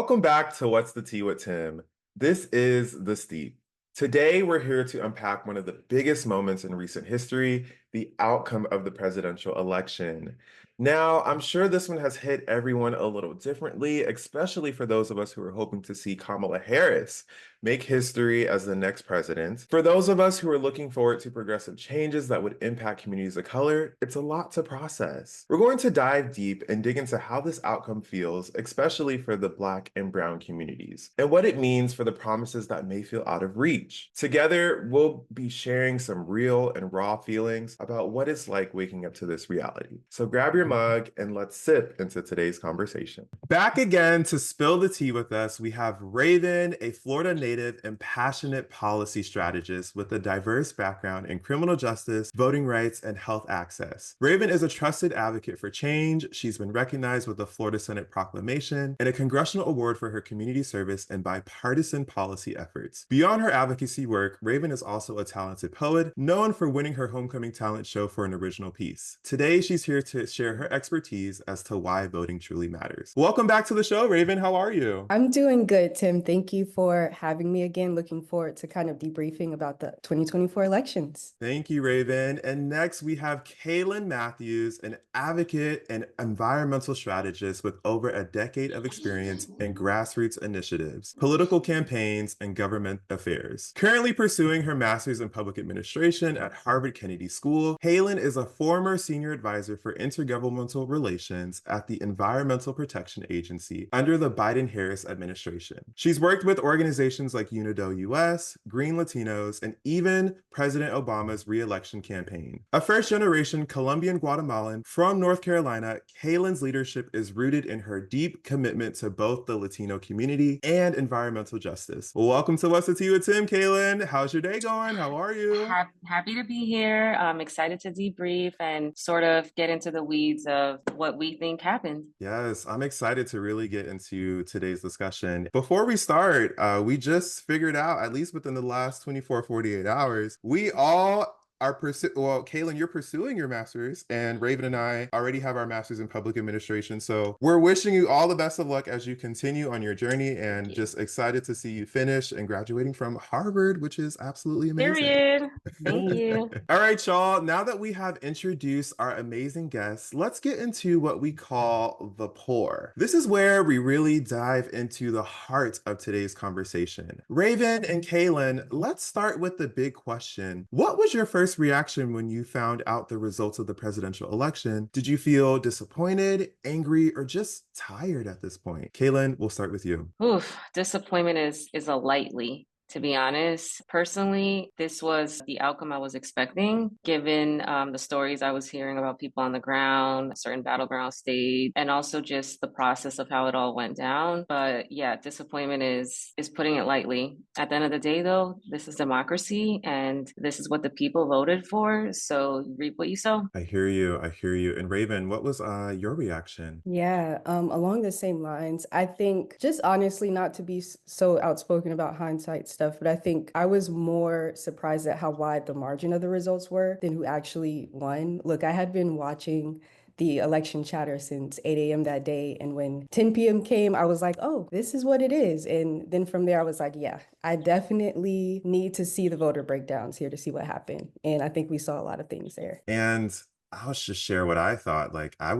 Welcome back to What's the Tea with Tim. This is The Steep. Today, we're here to unpack one of the biggest moments in recent history, the outcome of the presidential election. Now, I'm sure this one has hit everyone a little differently, especially for those of us who are hoping to see Kamala Harris make history as the next president. For those of us who are looking forward to progressive changes that would impact communities of color, it's a lot to process. We're going to dive deep and dig into how this outcome feels, especially for the Black and Brown communities, and what it means for the promises that may feel out of reach. Together, we'll be sharing some real and raw feelings about what it's like waking up to this reality. So grab your mug and let's sip into today's conversation. Back again to spill the tea with us, we have Raven, a Florida native and passionate policy strategist with a diverse background in criminal justice, voting rights, and health access. Raven is a trusted advocate for change. She's been recognized with the Florida Senate Proclamation and a congressional award for her community service and bipartisan policy efforts. Beyond her advocacy work, Raven is also a talented poet, known for winning her homecoming talent show for an original piece. Today, she's here to share her expertise as to why voting truly matters. Welcome back to the show, Raven. How are you? I'm doing good, Tim. Thank you for having me again. Looking forward to kind of debriefing about the 2024 elections. Thank you, Raven. And next, we have Keylin Matthews, an advocate and environmental strategist with over a decade of experience in grassroots initiatives, political campaigns, and government affairs. Currently pursuing her master's in public administration at Harvard Kennedy School, Keylin is a former senior advisor for intergovernmental relations at the Environmental Protection Agency under the Biden-Harris administration. She's worked with organizations like UNIDO US, Green Latinos, and even President Obama's re-election campaign. A first-generation Colombian Guatemalan from North Carolina, Keylin's leadership is rooted in her deep commitment to both the Latino community and environmental justice. Well, welcome to What's the Tea with Tim, Keylin. How's your day going? How are you? Happy to be here. I'm excited to debrief and sort of get into the weeds of what we think happened. Yes, I'm excited to really get into today's discussion. Before we start, we just figured out, at least within the last 24, 48 hours, we all are Keylin, you're pursuing your master's, and Raven and I already have our master's in public administration. So we're wishing you all the best of luck as you continue on your journey, and just excited to see you finish and graduating from Harvard, which is absolutely amazing. Period. Thank you. All right, y'all. Now that we have introduced our amazing guests, let's get into what we call the pour. This is where we really dive into the heart of today's conversation. Raven and Keylin, let's start with the big question. What was your first reaction when you found out the results of the presidential election? Did you feel disappointed, angry, or just tired at this point? Keylin, we'll start with you. Oof, disappointment is a lightly. To be honest, personally, this was the outcome I was expecting, given the stories I was hearing about people on the ground, a certain battleground state, and also just the process of how it all went down. But yeah, disappointment is putting it lightly. At the end of the day, though, this is democracy, and this is what the people voted for. So reap what you sow. I hear you. I hear you. And Raven, what was your reaction? Yeah, along the same lines, I think just honestly, not to be so outspoken about hindsight stuff, but I think I was more surprised at how wide the margin of the results were than who actually won. Look, I had been watching the election chatter since 8 a.m. that day. And when 10 p.m. came, I was like, oh, this is what it is. And then from there, I was like, yeah, I definitely need to see the voter breakdowns here to see what happened. And I think we saw a lot of things there. And I'll just share what I thought. Like, I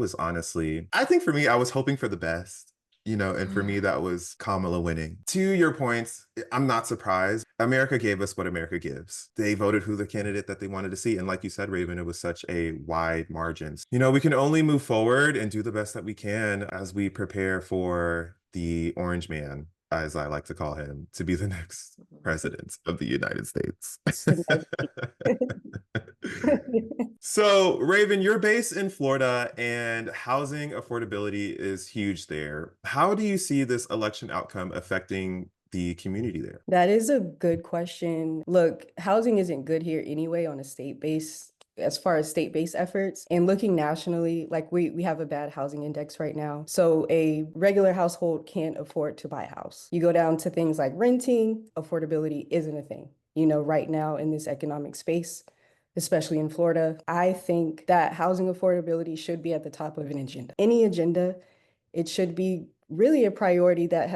think for me, I was hoping for the best. And for me, that was Kamala winning. To your points, I'm not surprised. America gave us what America gives. They voted who the candidate that they wanted to see. And like you said, Raven, it was such a wide margin. We can only move forward and do the best that we can as we prepare for the Orange Man, as I like to call him, to be the next president of the United States. So, Raven, you're based in Florida and housing affordability is huge there. How do you see this election outcome affecting the community there? That is a good question. Look, housing isn't good here anyway on a state base. As far as state-based efforts and looking nationally, like we have a bad housing index right now. So a regular household can't afford to buy a house. You go down to things like renting, affordability isn't a thing. Right now in this economic space, especially in Florida, I think that housing affordability should be at the top of an agenda. Any agenda, it should be really a priority that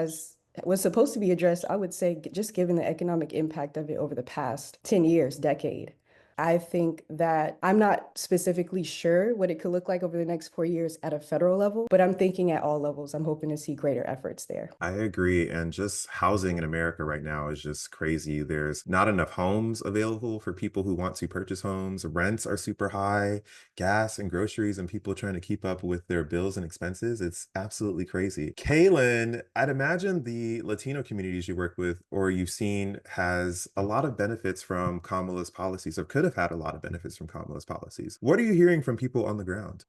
was supposed to be addressed, I would say, just given the economic impact of it over the past 10 years, decade. I think that I'm not specifically sure what it could look like over the next 4 years at a federal level, but I'm thinking at all levels. I'm hoping to see greater efforts there. I agree. And just housing in America right now is just crazy. There's not enough homes available for people who want to purchase homes. Rents are super high, gas and groceries, and people trying to keep up with their bills and expenses. It's absolutely crazy. Kaylin, I'd imagine the Latino communities you work with or you've seen has a lot of benefits from Kamala's policies, or could have had a lot of benefits from Kamala's policies. What are you hearing from people on the ground?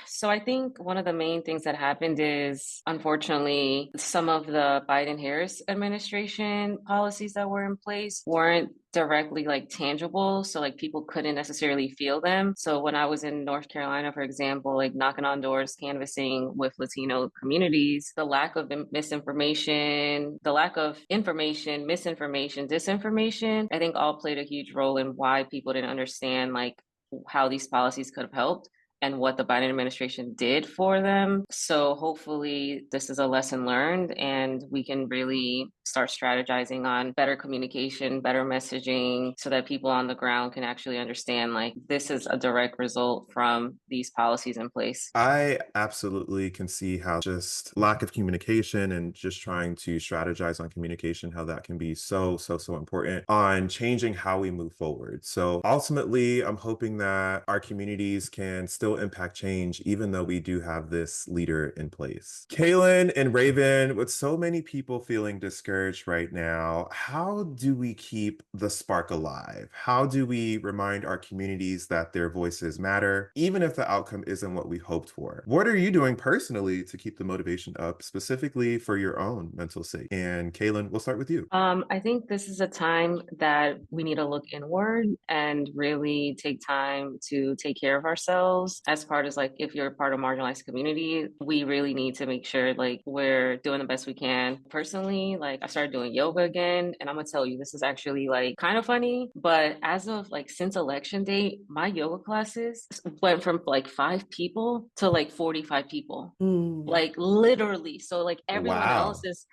So I think one of the main things that happened is, unfortunately, some of the Biden-Harris administration policies that were in place weren't directly like tangible. So like people couldn't necessarily feel them. So when I was in North Carolina, for example, like knocking on doors, canvassing with Latino communities, the lack of misinformation, the lack of information, misinformation, disinformation, I think all played a huge role in why people didn't understand like how these policies could have helped and what the Biden administration did for them. So hopefully this is a lesson learned and we can really start strategizing on better communication, better messaging so that people on the ground can actually understand like this is a direct result from these policies in place. I absolutely can see how just lack of communication and just trying to strategize on communication, how that can be so important on changing how we move forward. So ultimately, I'm hoping that our communities can still impact change, even though we do have this leader in place. Kaylin and Raven, with so many people feeling discouraged right now, how do we keep the spark alive? How do we remind our communities that their voices matter, even if the outcome isn't what we hoped for? What are you doing personally to keep the motivation up, specifically for your own mental sake? And Kaylin, we'll start with you. I think this is a time that we need to look inward and really take time to take care of ourselves. As part as like if you're a part of marginalized community, we really need to make sure like we're doing the best we can. Personally, like I started doing yoga again, and I'm gonna tell you this is actually like kind of funny, but as of like since election day, my yoga classes went from like 5 people to like 45 people. Mm. Like literally. So like everyone else Wow. is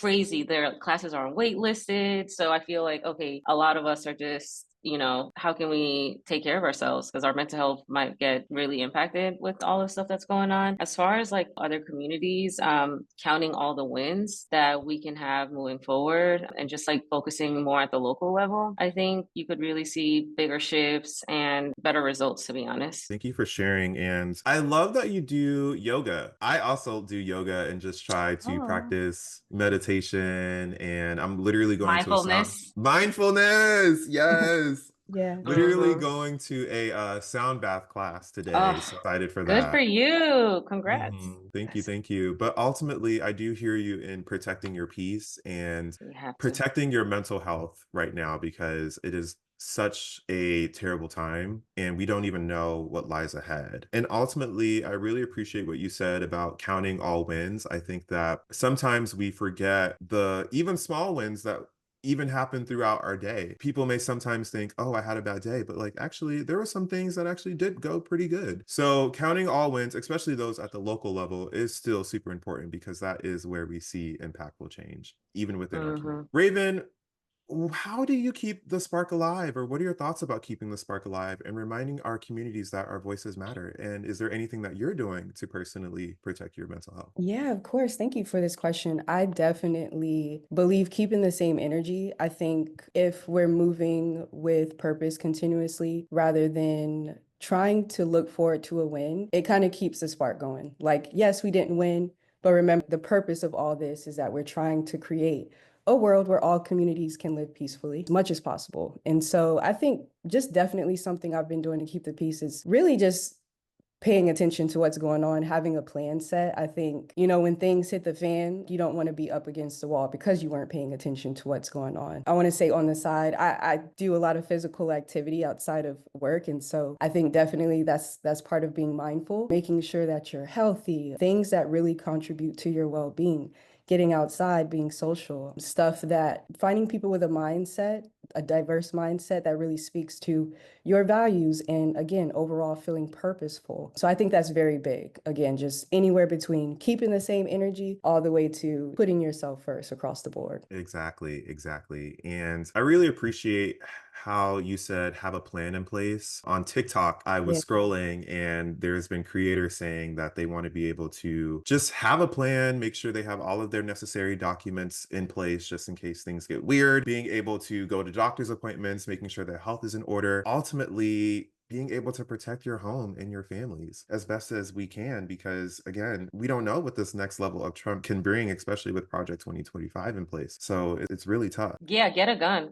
crazy. Their classes are waitlisted. So I feel like, okay, a lot of us are just, how can we take care of ourselves? Because our mental health might get really impacted with all the stuff that's going on. As far as like other communities, counting all the wins that we can have moving forward and just like focusing more at the local level, I think you could really see bigger shifts and better results, to be honest. Thank you for sharing. And I love that you do yoga. I also do yoga and just try to Oh, practice meditation. And I'm literally going to a sound mindfulness. mindfulness. Yes. Yeah. Literally Hmm. going to a sound bath class today. Oh, So excited for good for that. you. Congrats. Thank you, Yes, thank you. But ultimately, I do hear you in protecting your peace and we have to. protecting your mental health right now because it is such a terrible time and we don't even know what lies ahead. And ultimately, I really appreciate what you said about counting all wins. I think that sometimes we forget the even small wins that even happen throughout our day. People may sometimes think, oh, I had a bad day, but like actually, there were some things that actually did go pretty good. So, counting all wins, especially those at the local level, is still super important because that is where we see impactful change, even within our community. Hmm. Raven, how do you keep the spark alive, or what are your thoughts about keeping the spark alive and reminding our communities that our voices matter? And is there anything that you're doing to personally protect your mental health? Yeah, of course. Thank you for this question. I definitely believe keeping the same energy. I think if we're moving with purpose continuously rather than trying to look forward to a win, it kind of keeps the spark going. Like, yes, we didn't win, but remember the purpose of all this is that we're trying to create a world where all communities can live peacefully as much as possible. And so I think just definitely something I've been doing to keep the peace is really just paying attention to what's going on, having a plan set. I think, when things hit the fan, you don't want to be up against the wall because you weren't paying attention to what's going on. I want to say on the side, I do a lot of physical activity outside of work. And so I think definitely that's part of being mindful, making sure that you're healthy, things that really contribute to your well-being. Getting outside, being social, stuff that finding people with a mindset a diverse mindset that really speaks to your values and, again, overall feeling purposeful. So I think that's very big. Again, just anywhere between keeping the same energy all the way to putting yourself first across the board. Exactly, exactly. And I really appreciate how you said have a plan in place. On TikTok, I Yeah. was scrolling and there's been creators saying that they want to be able to just have a plan, make sure they have all of their necessary documents in place just in case things get weird, being able to go to doctor's appointments, making sure their health is in order. Ultimately, being able to protect your home and your families as best as we can, because again, we don't know what this next level of Trump can bring, especially with Project 2025 in place. So it's really tough. Yeah, get a gun,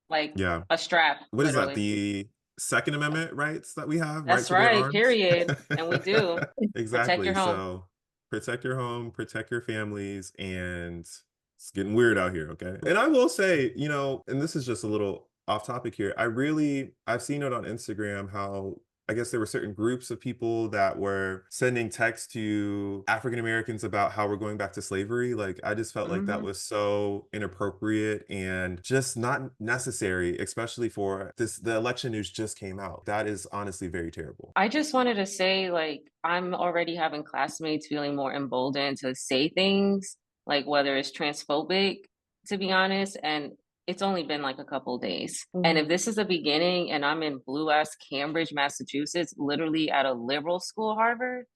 like Yeah. a strap, What is that? literally. The Second Amendment rights that we have, right That's to bear right, arms? period. And we do. Protect your Exactly. home. So protect your home, protect your families, and it's getting weird out here. Okay. And I will say, and this is just a little off topic here. I've seen it on Instagram how I guess there were certain groups of people that were sending texts to African Americans about how we're going back to slavery. Like, I just felt like that Hmm. was so inappropriate and just not necessary, especially for this. The election news just came out. That is honestly very terrible. I just wanted to say, like, I'm already having classmates feeling more emboldened to say things, like whether it's transphobic, to be honest, and it's only been like a couple days. And if Mhm. this is the beginning and I'm in blue ass Cambridge, Massachusetts, literally at a liberal school, Harvard,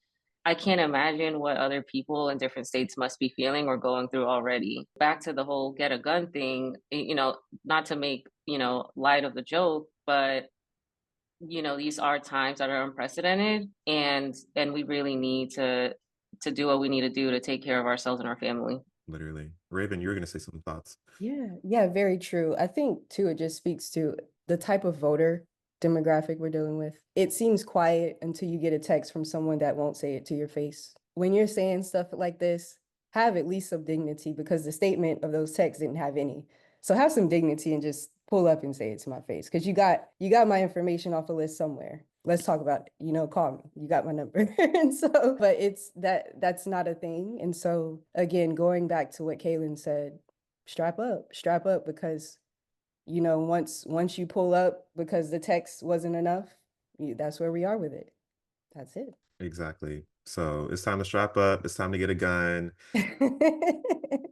I can't imagine what other people in different states must be feeling or going through already. Back to the whole get a gun thing, not to make, light of the joke, but these are times that are unprecedented, and we really need to do what we need to do to take care of ourselves and our family. Literally. Raven, you were going to say some thoughts. Yeah, very true. I think too, it just speaks to the type of voter demographic we're dealing with. It seems quiet until you get a text from someone that won't say it to your face. When you're saying stuff like this, have at least some dignity because the statement of those texts didn't have any. So have some dignity and just pull up and say it to my face because you got my information off a list somewhere. Let's talk about it. Call me. You got my number. And so, but that's not a thing. And so again, going back to what Keylin said, strap up because once you pull up because the text wasn't enough, that's where we are with it. That's it. Exactly. So it's time to strap up. It's time to get a gun.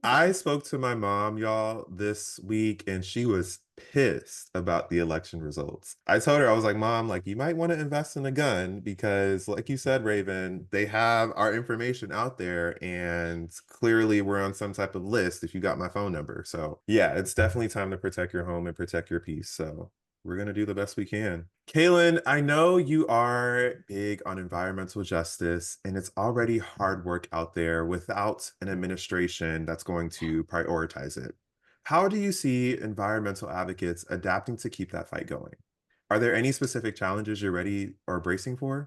I spoke to my mom, y'all, this week, and she was pissed about the election results. I told her, I was like, Mom, like, you might want to invest in a gun because, like you said, Raven, they have our information out there, and clearly we're on some type of list if you got my phone number. So, yeah, it's definitely time to protect your home and protect your peace. So, we're going to do the best we can. Keylin, I know you are big on environmental justice, and it's already hard work out there without an administration that's going to prioritize it. How do you see environmental advocates adapting to keep that fight going? Are there any specific challenges you're ready or bracing for?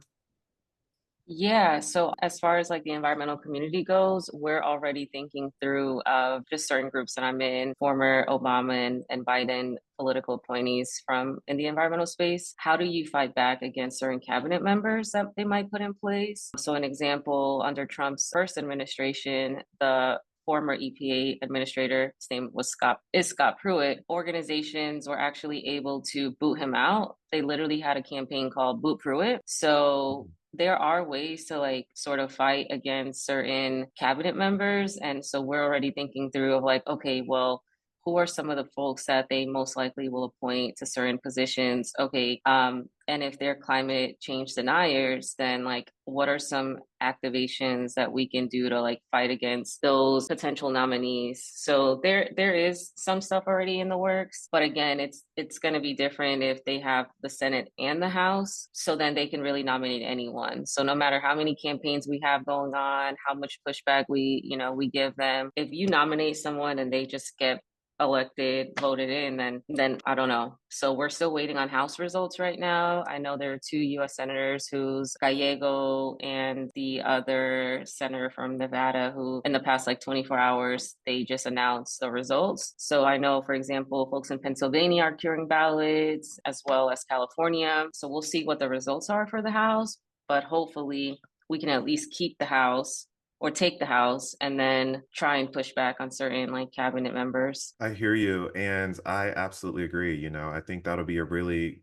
Yeah, so as far as like the environmental community goes, we're already thinking through of just certain groups that I'm in, former Obama and Biden political appointees from in the environmental space. How do you fight back against certain cabinet members that they might put in place? So an example, under Trump's first administration, the former EPA administrator, his name was Scott Pruitt, organizations were actually able to boot him out. They literally had a campaign called Boot Pruitt. So there are ways to like sort of fight against certain cabinet members. And so we're already thinking through of like, okay, well, who are some of the folks that they most likely will appoint to certain positions? Okay, and if they're climate change deniers, then like what are some activations that we can do to like fight against those potential nominees? So there is some stuff already in the works, but again, it's going to be different if they have the Senate and the House, so then they can really nominate anyone. So no matter how many campaigns we have going on, how much pushback we give them, if you nominate someone and they just get elected, voted in, then I don't know. So we're still waiting on House results right now. I know there are two US senators who's Gallego and the other senator from Nevada who in the past like 24 hours they just announced the results. So I know, for example, folks in Pennsylvania are curing ballots as well as California. So we'll see what the results are for the House, but hopefully we can at least keep the House or take the House and then try and push back on certain like cabinet members. I hear you, and I absolutely agree. I think that'll be a really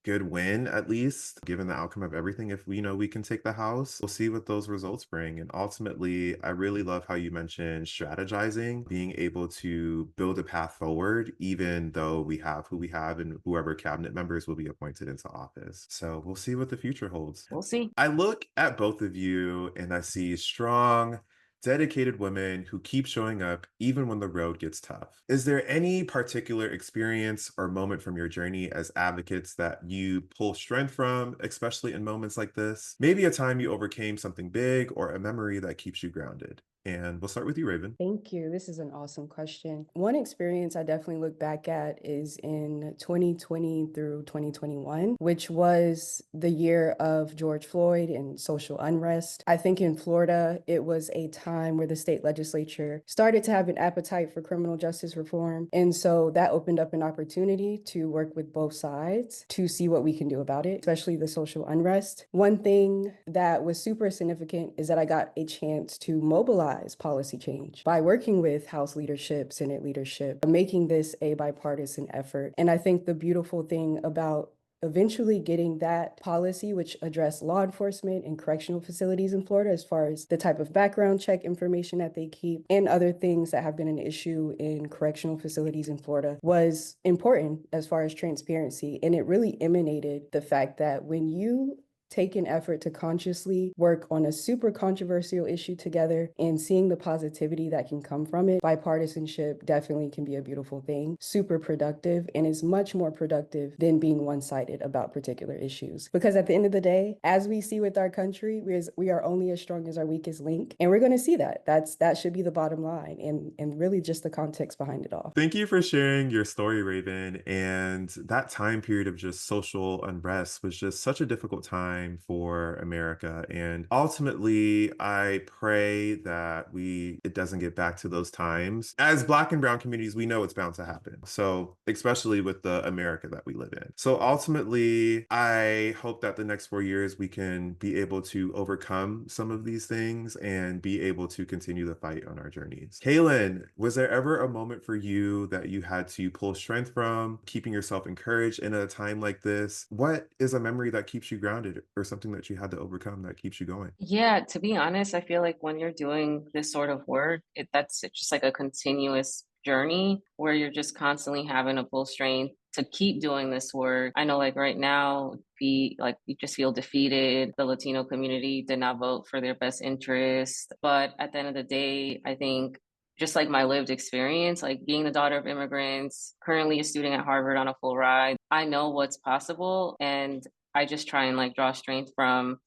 good win, at least given the outcome of everything. If we can take the House, we'll see what those results bring. And ultimately, I really love how you mentioned strategizing, being able to build a path forward, even though we have who we have and whoever cabinet members will be appointed into office. So we'll see what the future holds. We'll see. I look at both of you and I see strong, dedicated women who keep showing up even when the road gets tough. Is there any particular experience or moment from your journey as advocates that you pull strength from, especially in moments like this? Maybe a time you overcame something big or a memory that keeps you grounded. And we'll start with you, Raven. Thank you. This is an awesome question. One experience I definitely look back at is in 2020 through 2021, which was the year of George Floyd and social unrest. I think in Florida, it was a time where the state legislature started to have an appetite for criminal justice reform. And so that opened up an opportunity to work with both sides to see what we can do about it, especially the social unrest. One thing that was super significant is that I got a chance to mobilize policy change by working with House leadership, Senate leadership, making this a bipartisan effort. And I think the beautiful thing about eventually getting that policy, which addressed law enforcement and correctional facilities in Florida, as far as the type of background check information that they keep and other things that have been an issue in correctional facilities in Florida, was important as far as transparency. And it really emanated the fact that when you take an effort to consciously work on a super controversial issue together and seeing the positivity that can come from it, bipartisanship definitely can be a beautiful thing, super productive, and is much more productive than being one-sided about particular issues. Because at the end of the day, as we see with our country, we are only as strong as our weakest link, and we're going to see that. That should be the bottom line, and really just the context behind it all. Thank you for sharing your story, Raven. And that time period of just social unrest was just such a difficult time for America. And ultimately, I pray that it doesn't get back to those times. As Black and Brown communities, we know it's bound to happen. So especially with the America that we live in. So ultimately, I hope that the next 4 years we can be able to overcome some of these things and be able to continue the fight on our journeys. Keylin, was there ever a moment for you that you had to pull strength from, keeping yourself encouraged in a time like this? What is a memory that keeps you grounded or something that you had to overcome that keeps you going? Yeah, to be honest, I feel like when you're doing this sort of work, that's just like a continuous journey where you're just constantly having to pull strength to keep doing this work. I know like right now, you just feel defeated. The Latino community did not vote for their best interest. But at the end of the day, I think just like my lived experience, like being the daughter of immigrants, currently a student at Harvard on a full ride, I know what's possible. And I just try and like draw strength from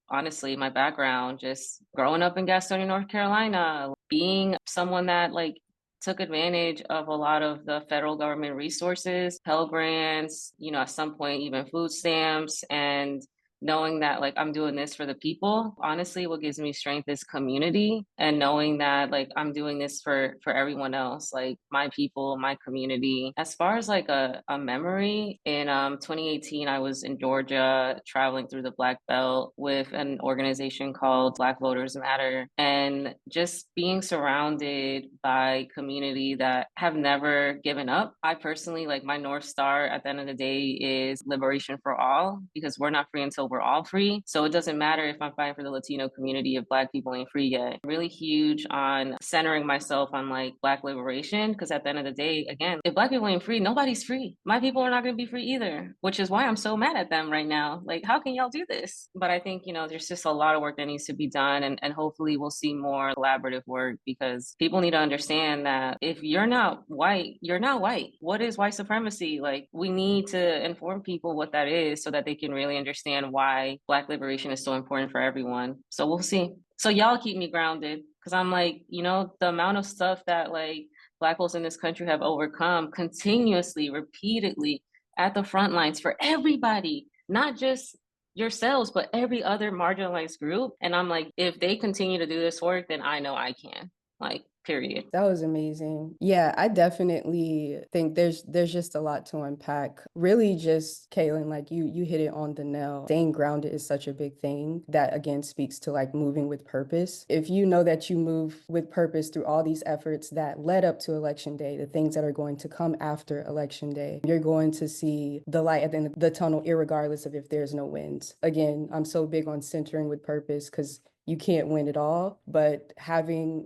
honestly, my background, just growing up in Gastonia, North Carolina, being someone that like took advantage of a lot of the federal government resources, Pell Grants, at some point even food stamps, and knowing that like I'm doing this for the people. Honestly, what gives me strength is community, and knowing that like I'm doing this for everyone else, like my people, my community. As far as like a memory, in 2018 I was in Georgia traveling through the Black Belt with an organization called Black Voters Matter, and just being surrounded by community that have never given up. I personally, like, my North Star at the end of the day is liberation for all, because we're not free until we're all free. So it doesn't matter if I'm fighting for the Latino community if Black people ain't free yet. I'm really huge on centering myself on like Black liberation, because at the end of the day, again, if Black people ain't free, nobody's free. My people are not going to be free either, which is why I'm so mad at them right now. Like, how can y'all do this? But I think, there's just a lot of work that needs to be done, and hopefully we'll see more collaborative work, because people need to understand that if you're not white, you're not white. What is white supremacy? Like, we need to inform people what that is so that they can really understand why Black liberation is so important for everyone. So we'll see. So y'all keep me grounded, because I'm like, the amount of stuff that like Black folks in this country have overcome continuously, repeatedly at the front lines for everybody, not just yourselves, but every other marginalized group. And I'm like, if they continue to do this work, then I know I can. Like, period. That was amazing. Yeah, I definitely think there's just a lot to unpack. Really just Keylin, like you hit it on the nail. Staying grounded is such a big thing that again speaks to like moving with purpose. If you know that you move with purpose through all these efforts that led up to election day, the things that are going to come after election day, you're going to see the light at the end of the tunnel, irregardless of if there's no wins. Again, I'm so big on centering with purpose because you can't win it all, but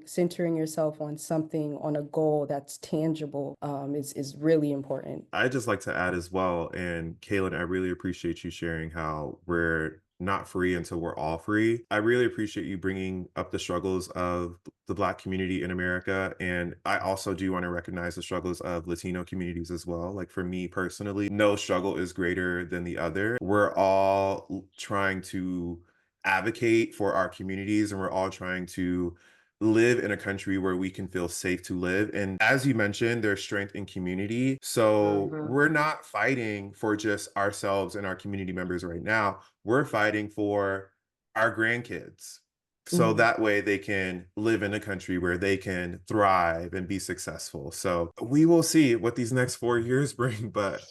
centering yourself on something, on a goal that's tangible, is really important. I just like to add as well, and Kaylin, I really appreciate you sharing how we're not free until we're all free. I really appreciate you bringing up the struggles of the Black community in America. And I also do want to recognize the struggles of Latino communities as well. Like for me personally, no struggle is greater than the other. We're all trying to advocate for our communities, and we're all trying to live in a country where we can feel safe to live. And as you mentioned, there's strength in community. So Hmm. we're not fighting for just ourselves and our community members right now. We're fighting for our grandkids. So Mhm. that way they can live in a country where they can thrive and be successful. So we will see what these next 4 years bring, but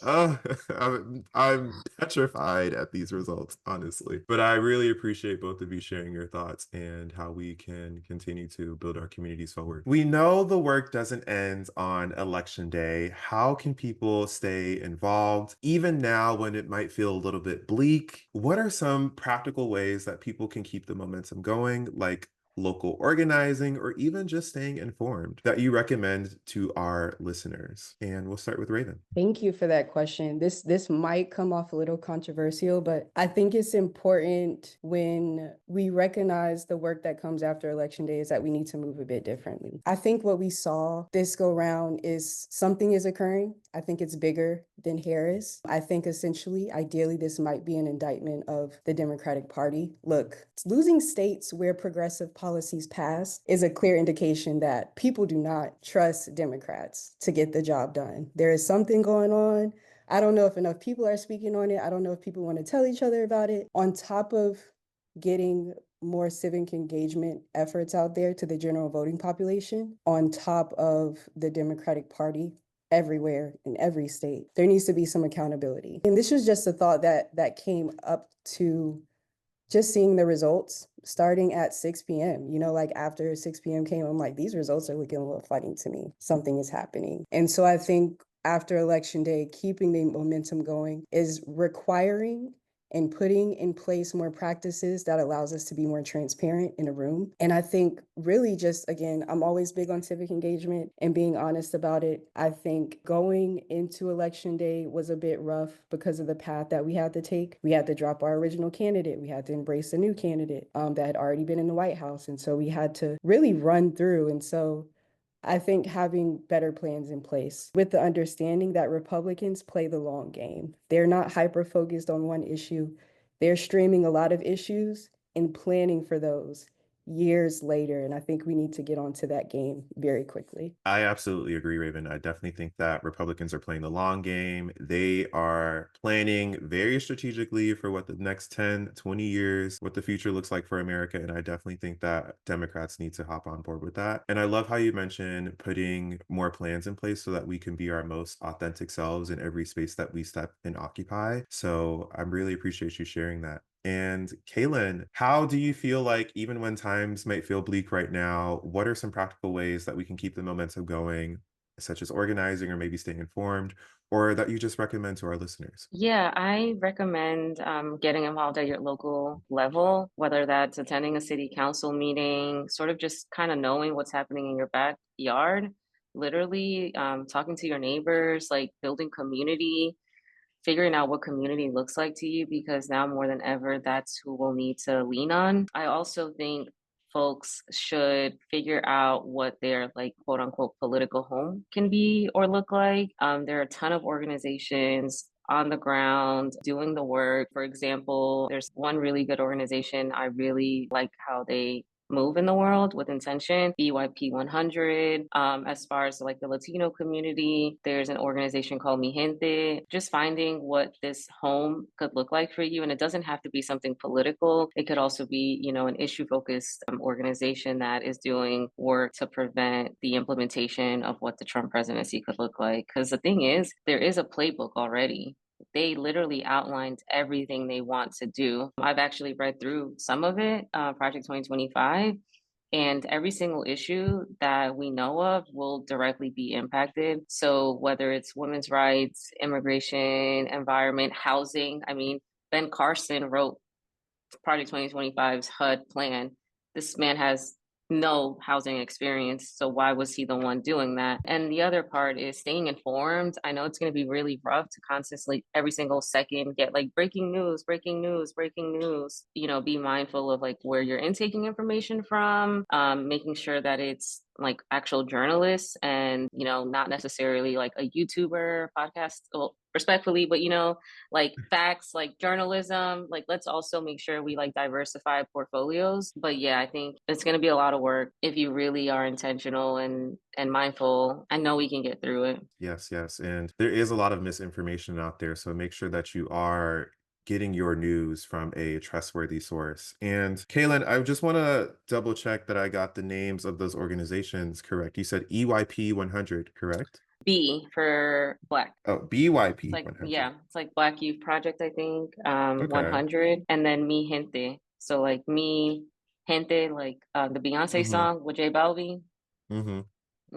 I'm petrified at these results, honestly. But I really appreciate both of you sharing your thoughts and how we can continue to build our communities forward. We know the work doesn't end on election day. How can people stay involved, even now when it might feel a little bit bleak? What are some practical ways that people can keep the momentum going, like local organizing or even just staying informed, that you recommend to our listeners? And we'll start with Raven. Thank you for that question. This might come off a little controversial, but I think it's important when we recognize the work that comes after election day is that we need to move a bit differently. I think what we saw this go round is something is occurring. I think it's bigger than Harris. I think essentially, ideally, this might be an indictment of the Democratic Party. Look, losing states where progressive policies pass is a clear indication that people do not trust Democrats to get the job done. There is something going on. I don't know if enough people are speaking on it. I don't know if people want to tell each other about it. On top of getting more civic engagement efforts out there to the general voting population, on top of the Democratic Party everywhere in every state, there needs to be some accountability. And this was just a thought that came up to just seeing the results starting at 6 p.m. Like after 6 p.m. came, I'm like, these results are looking a little funny to me. Something is happening. And so I think after election day, keeping the momentum going is requiring and putting in place more practices that allows us to be more transparent in a room. And I think really just, again, I'm always big on civic engagement and being honest about it. I think going into election day was a bit rough because of the path that we had to take. We had to drop our original candidate. We had to embrace a new candidate that had already been in the White House. And so we had to really run through. And so I think having better plans in place with the understanding that Republicans play the long game. They're not hyper focused on one issue. They're streaming a lot of issues and planning for those years later. And I think we need to get onto that game very quickly. I absolutely agree, Raven. I definitely think that Republicans are playing the long game. They are planning very strategically for what the next 10, 20 years, what the future looks like for America. And I definitely think that Democrats need to hop on board with that. And I love how you mentioned putting more plans in place so that we can be our most authentic selves in every space that we step and occupy. So I really appreciate you sharing that. And Kaylin, how do you feel like even when times might feel bleak right now, what are some practical ways that we can keep the momentum going, such as organizing or maybe staying informed, or that you just recommend to our listeners? Yeah, I recommend getting involved at your local level, whether that's attending a city council meeting, sort of just kind of knowing what's happening in your backyard, literally talking to your neighbors, like building community, figuring out what community looks like to you, because now more than ever, that's who we'll need to lean on. I also think folks should figure out what their like quote unquote political home can be or look like. There are a ton of organizations on the ground doing the work. For example, there's one really good organization. I really like how they move in the world with intention. BYP 100. As far as like the Latino community, there's an organization called Mi Gente. Just finding what this home could look like for you. And it doesn't have to be something political. It could also be, an issue focused organization that is doing work to prevent the implementation of what the Trump presidency could look like. Because the thing is, there is a playbook already. They literally outlined everything they want to do. I've actually read through some of it, Project 2025, and every single issue that we know of will directly be impacted. So whether it's women's rights, immigration, environment, housing, I mean, Ben Carson wrote Project 2025's HUD plan. This man has no housing experience, so why was he the one doing that? And the other part is staying informed. I know it's going to be really rough to constantly every single second get like breaking news, breaking news, breaking news. Be mindful of like where you're intaking information from, making sure that it's like actual journalists and not necessarily like a YouTuber podcast. Well, respectfully, but like facts, like journalism, like let's also make sure we like diversify portfolios. But yeah, I think it's going to be a lot of work if you really are intentional and mindful. I know we can get through it. Yes, yes. And there is a lot of misinformation out there. So make sure that you are getting your news from a trustworthy source. And Keylin, I just want to double check that I got the names of those organizations correct. You said EYP 100, correct? B for Black. Oh, BYP It's like 100. yeah, it's like Black Youth Project, I think. Okay. 100, and then Mi Gente. So like Mi Gente, like the Beyonce song with J Balvin. Mm-hmm.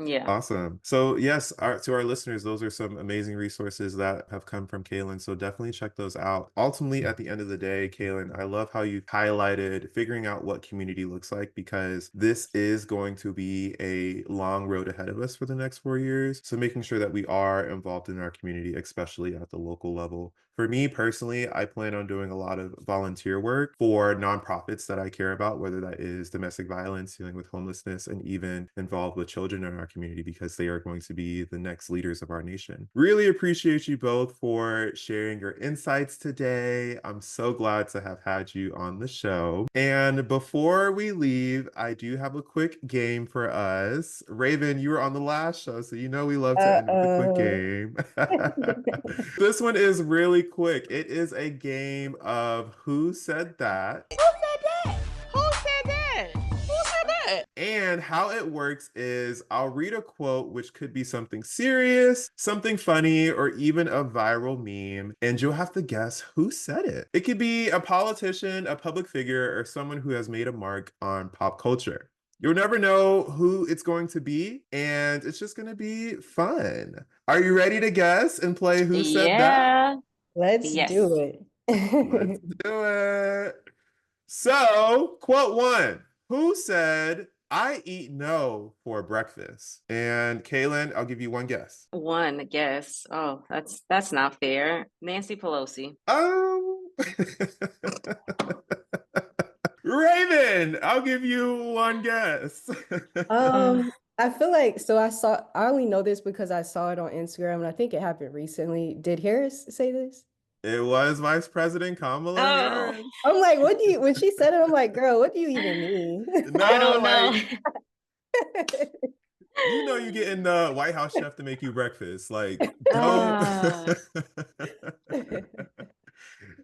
Yeah. Awesome. So yes, to our listeners, those are some amazing resources that have come from Keylin. So definitely check those out. Ultimately, at the end of the day, Keylin, I love how you highlighted figuring out what community looks like, because this is going to be a long road ahead of us for the next 4 years. So making sure that we are involved in our community, especially at the local level. For me personally, I plan on doing a lot of volunteer work for nonprofits that I care about, whether that is domestic violence, dealing with homelessness, and even involved with children in our community, because they are going to be the next leaders of our nation. Really appreciate you both for sharing your insights today. I'm so glad to have had you on the show. And before we leave, I do have a quick game for us. Raven, you were on the last show, so we love to end with a quick game. This one is really quick. It is a game of Who Said That? Who said that? Who said that? Who said that? And how it works is I'll read a quote, which could be something serious, something funny, or even a viral meme, and you'll have to guess who said it. It could be a politician, a public figure, or someone who has made a mark on pop culture. You'll never know who it's going to be, and it's just going to be fun. Are you ready to guess and play Who Said That? Let's Yes. do it. Let's do it. So, quote one. Who said, "I eat no for breakfast"? And Keylin, I'll give you one guess. One guess. Oh, that's not fair. Nancy Pelosi. Raven, I'll give you one guess. I feel like I only know this because I saw it on Instagram and I think it happened recently. Did Harris say this? It was Vice President Kamala Harris. I'm like, when she said it, I'm like, girl, what do you even mean? No, I don't know. You're getting the White House chef to make you breakfast. Like, don't.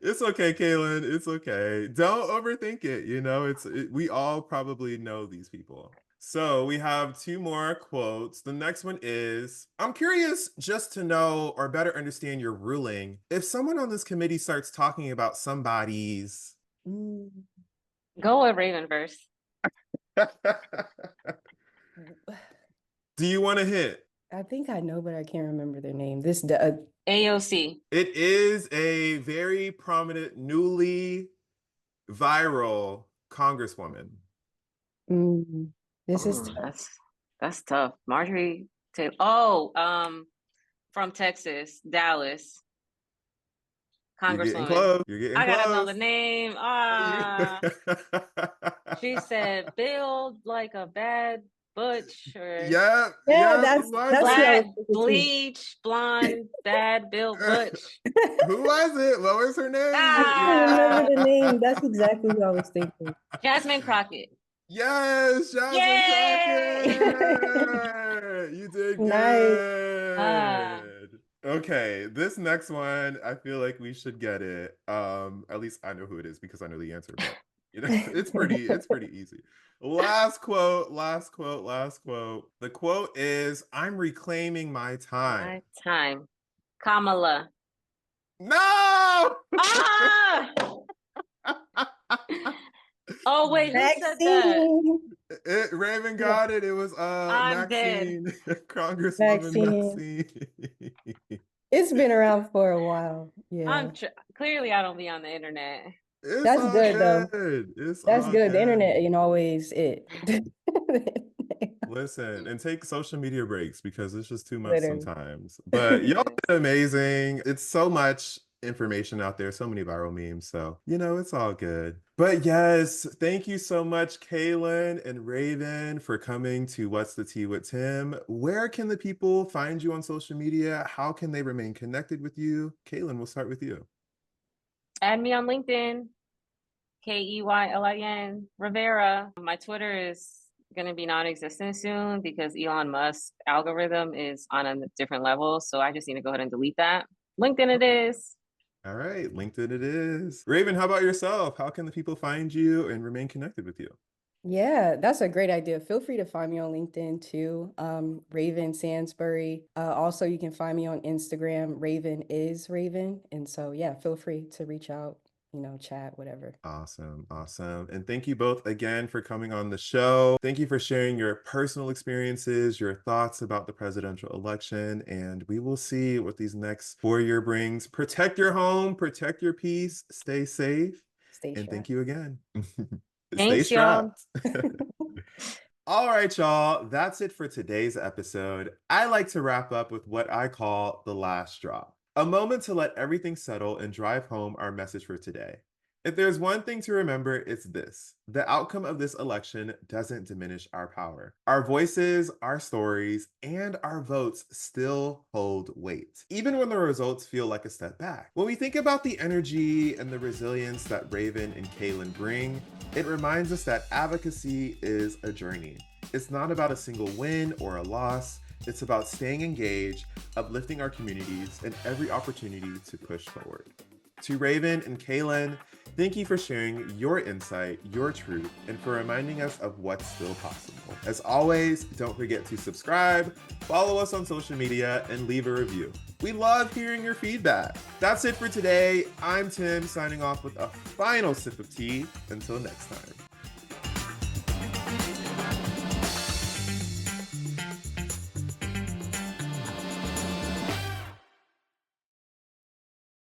It's okay, Keylin. It's okay. Don't overthink it. We all probably know these people. So we have two more quotes. The next one is, I'm curious just to know or better understand your ruling. If someone on this committee starts talking about somebody's... Go with Raven first. Do you want a hint? I think I know, but I can't remember their name. AOC. It is a very prominent, newly viral congresswoman. This is tough. That's tough. Marjorie Taylor. Oh, from Texas, Dallas. Congresswoman. You're getting close. I gotta know the name. She said, "Build like a bad butch," or yeah, that's black, bleach, blonde, bad built butch. Who was it? What was her name? I can't remember the name. That's exactly what I was thinking. Jasmine Crockett. Yes, Jasmine Yay! Crockett! You did Nice. Ah, good. Okay, this next one, I feel like we should get it. At least I know who it is because I know the answer, but it's pretty easy. Last quote, last quote, last quote. The quote is, "I'm reclaiming my time." my time. Kamala. No! Ah! Oh, wait, who said that? Vaccine. Raven Yeah. got it. It was I'm dead. Maxine, Congresswoman Vaccine. Maxine. It's been around for a while. Yeah. Clearly I don't be on the internet. It's That's all good though. good. It's That's all good. The internet good. ain't always it. Listen, and take social media breaks because it's just too much Literally. sometimes. But y'all did amazing. It's so much information out there, so many viral memes. So, it's all good. But yes, thank you so much, Keylin and Raven, for coming to What's the Tea with Tim. Where can the people find you on social media? How can they remain connected with you? Keylin, we'll start with you. Add me on LinkedIn, Keylin Rivera. My Twitter is going to be non-existent soon because Elon Musk's algorithm is on a different level. So I just need to go ahead and delete that. LinkedIn it is. All right, LinkedIn it is. Raven, how about yourself? How can the people find you and remain connected with you? Yeah, that's a great idea. Feel free to find me on LinkedIn too. Raven Sansbury. Also, you can find me on Instagram. Raven is Raven. And so, yeah, feel free to reach out, chat, whatever. Awesome. Awesome. And thank you both again for coming on the show. Thank you for sharing your personal experiences, your thoughts about the presidential election. And we will see what these next 4 year brings. Protect your home, protect your peace, stay safe. Stay And thank strapped. you again. Stay Thanks, y'all. strapped. All right, y'all. That's it for today's episode. I like to wrap up with what I call the last drop, a moment to let everything settle and drive home our message for today. If there's one thing to remember, it's this: the outcome of this election doesn't diminish our power. Our voices, our stories, and our votes still hold weight, even when the results feel like a step back. When we think about the energy and the resilience that Raven and Keylin bring, it reminds us that advocacy is a journey. It's not about a single win or a loss. It's about staying engaged, uplifting our communities, and every opportunity to push forward. To Raven and Keylin, thank you for sharing your insight, your truth, and for reminding us of what's still possible. As always, don't forget to subscribe, follow us on social media, and leave a review. We love hearing your feedback. That's it for today. I'm Tim, signing off with a final sip of tea. Until next time.